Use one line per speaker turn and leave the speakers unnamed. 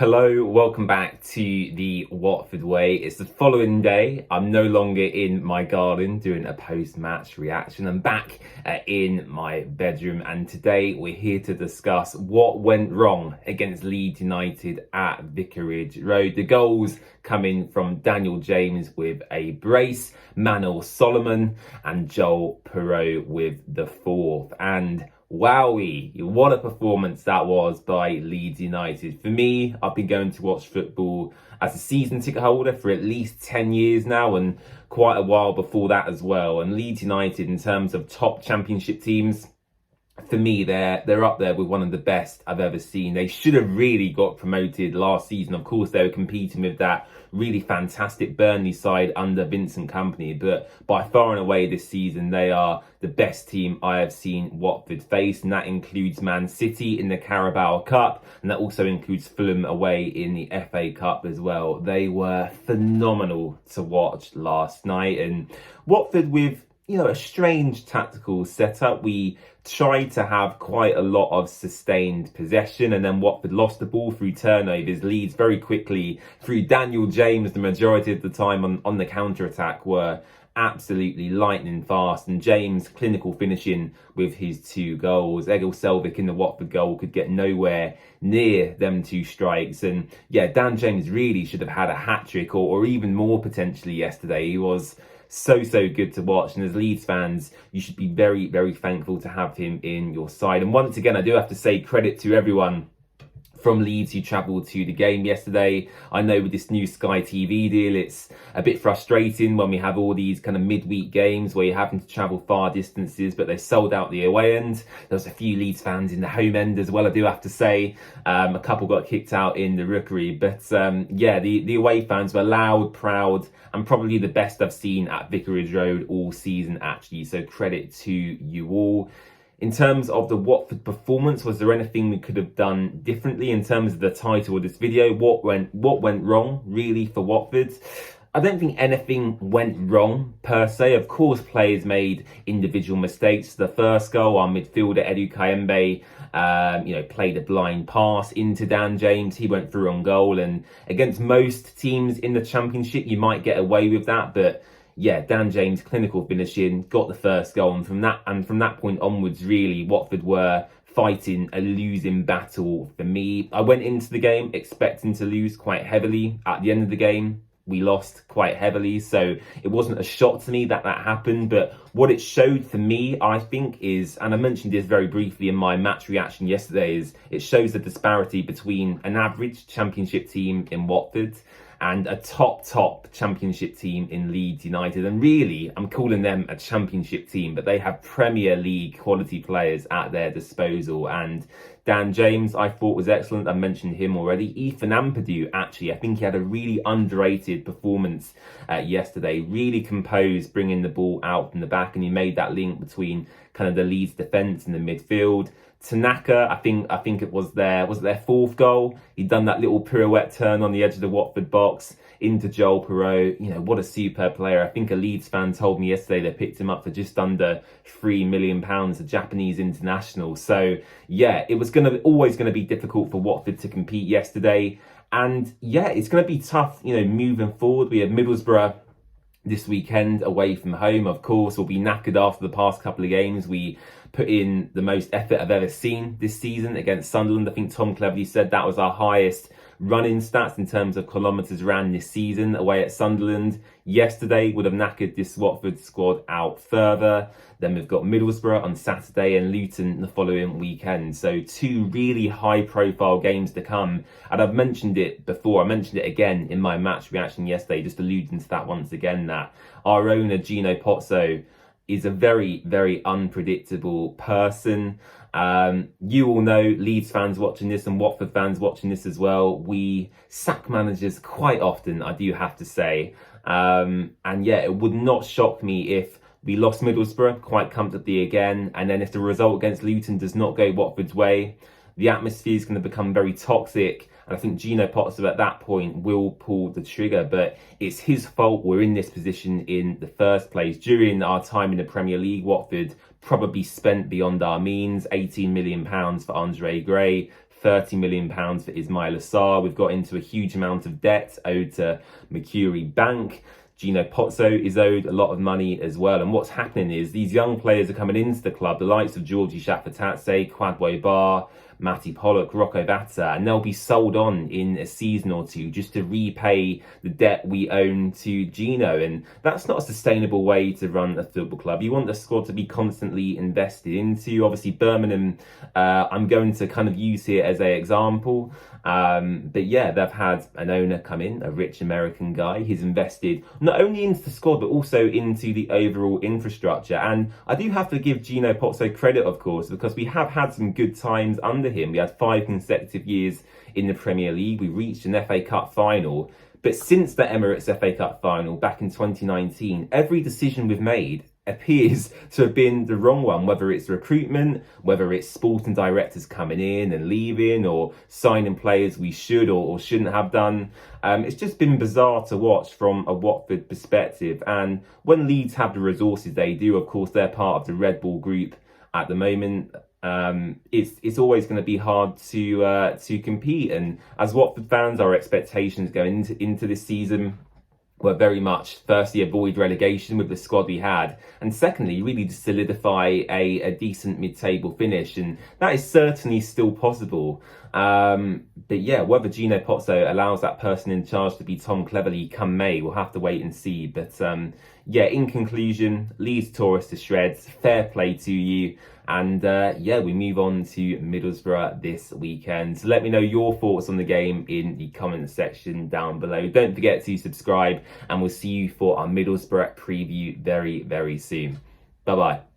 Hello, welcome back to the Watford Way. It's the following day. I'm no longer in my garden doing a post-match reaction. I'm back in my bedroom, and today we're here to discuss what went wrong against Leeds United at Vicarage Road. The goals coming from Daniel James with a brace, Manuel Solomon and Joel Perreault with the fourth. And wowee, what a performance that was by Leeds United. For me, I've been going to watch football as a season ticket holder for at least 10 years now, and quite a while before that as well. And Leeds United, in terms of top championship teams, for me, they're up there with one of the best I've ever seen. They should have really got promoted last season. Of course, they were competing with that really fantastic Burnley side under Vincent Kompany, but by far and away this season, they are the best team I have seen Watford face, and that includes Man City in the Carabao Cup, and that also includes Fulham away in the FA Cup as well. They were phenomenal to watch last night, and Watford with a strange tactical setup. We tried to have quite a lot of sustained possession, and then Watford lost the ball through turnovers. Leeds very quickly, through Daniel James, the majority of the time on the counter-attack, were absolutely lightning fast, and James clinical finishing with his two goals. Egil Selvik in the Watford goal could get nowhere near them two strikes, and Dan James really should have had a hat-trick or even more potentially yesterday. He was so good to watch, and as Leeds fans, you should be very, very thankful to have him in your side. And once again, I do have to say credit to everyone from Leeds who travelled to the game yesterday. I know with this new Sky TV deal, it's a bit frustrating when we have all these kind of midweek games where you're having to travel far distances, but they sold out the away end. There was a few Leeds fans in the home end as well, I do have to say. A couple got kicked out in the Rookery, but the away fans were loud, proud, and probably the best I've seen at Vicarage Road all season actually, so credit to you all. In terms of the Watford performance, was there anything we could have done differently in terms of the title of this video? What went wrong, really, for Watford? I don't think anything went wrong, per se. Of course, players made individual mistakes. The first goal, our midfielder, Edu Kayembe, played a blind pass into Dan James. He went through on goal. And against most teams in the Championship, you might get away with that, but Dan James clinical finishing got the first goal, and from that point onwards, really, Watford were fighting a losing battle for me. I went into the game expecting to lose quite heavily. At the end of the game, we lost quite heavily, so it wasn't a shock to me that happened. But what it showed for me, I think, is, and I mentioned this very briefly in my match reaction yesterday, is it shows the disparity between an average Championship team in Watford and a top Championship team in Leeds United. And really, I'm calling them a Championship team, but they have Premier League quality players at their disposal. And Dan James, I thought, was excellent. I mentioned him already. Ethan Ampadu, actually, I think he had a really underrated performance yesterday. Really composed, bringing the ball out from the back, and he made that link between kind of the Leeds defence and the midfield. Tanaka, I think it was their fourth goal. He'd done that little pirouette turn on the edge of the Watford box into Joel Perreault. What a superb player. I think a Leeds fan told me yesterday they picked him up for just under £3 million, a Japanese international. So it was always going to be difficult for Watford to compete yesterday. And it's going to be tough, moving forward. We have Middlesbrough this weekend away from home. Of course, we'll be knackered after the past couple of games. We put in the most effort I've ever seen this season against Sunderland. I think Tom Cleverley said that was our highest running stats in terms of kilometres ran this season away at Sunderland. Yesterday would have knackered this Watford squad out further. Then we've got Middlesbrough on Saturday and Luton the following weekend. So two really high profile games to come. And I've mentioned it before. I mentioned it again in my match reaction yesterday, just alluding to that once again, that our owner Gino Pozzo is a very, very unpredictable person. You all know, Leeds fans watching this and Watford fans watching this as well, we sack managers quite often, I do have to say. It would not shock me if we lost Middlesbrough quite comfortably again, and then if the result against Luton does not go Watford's way, the atmosphere is going to become very toxic. And I think Gino Pozzo at that point will pull the trigger, but it's his fault we're in this position in the first place. During our time in the Premier League, Watford probably spent beyond our means. £18 million for Andre Gray, £30 million for Ismail Assar. We've got into a huge amount of debt owed to Mercury Bank. Gino Pozzo is owed a lot of money as well. And what's happening is these young players are coming into the club, the likes of Georgie Shafatatse, Kwadwo Bar, Matty Pollock, Rocco Batta, and they'll be sold on in a season or two just to repay the debt we own to Gino. And that's not a sustainable way to run a football club. You want the squad to be constantly invested into. Obviously, Birmingham, I'm going to kind of use here as an example. But yeah, they've had an owner come in, a rich American guy. He's invested not only into the squad, but also into the overall infrastructure. And I do have to give Gino Pozzo credit, of course, because we have had some good times under him. We had 5 consecutive years in the Premier League. We reached an FA Cup final. But since the Emirates FA Cup final back in 2019, every decision we've made appears to have been the wrong one, whether it's recruitment, whether it's sporting directors coming in and leaving, or signing players we should or shouldn't have done. It's just been bizarre to watch from a Watford perspective. And when Leeds have the resources they do, of course, they're part of the Red Bull group at the moment. It's always going to be hard to compete. And as Watford fans, our expectations going into this season were very much, firstly, avoid relegation with the squad we had, and secondly, really to solidify a decent mid-table finish, and that is certainly still possible. But yeah, whether Gino Pozzo allows that person in charge to be Tom Cleverley come May, we'll have to wait and see. But yeah, in conclusion, Leeds tore us to shreds. Fair play to you. And yeah, we move on to Middlesbrough this weekend. So let me know your thoughts on the game in the comment section down below. Don't forget to subscribe, and we'll see you for our Middlesbrough preview very, very soon. Bye-bye.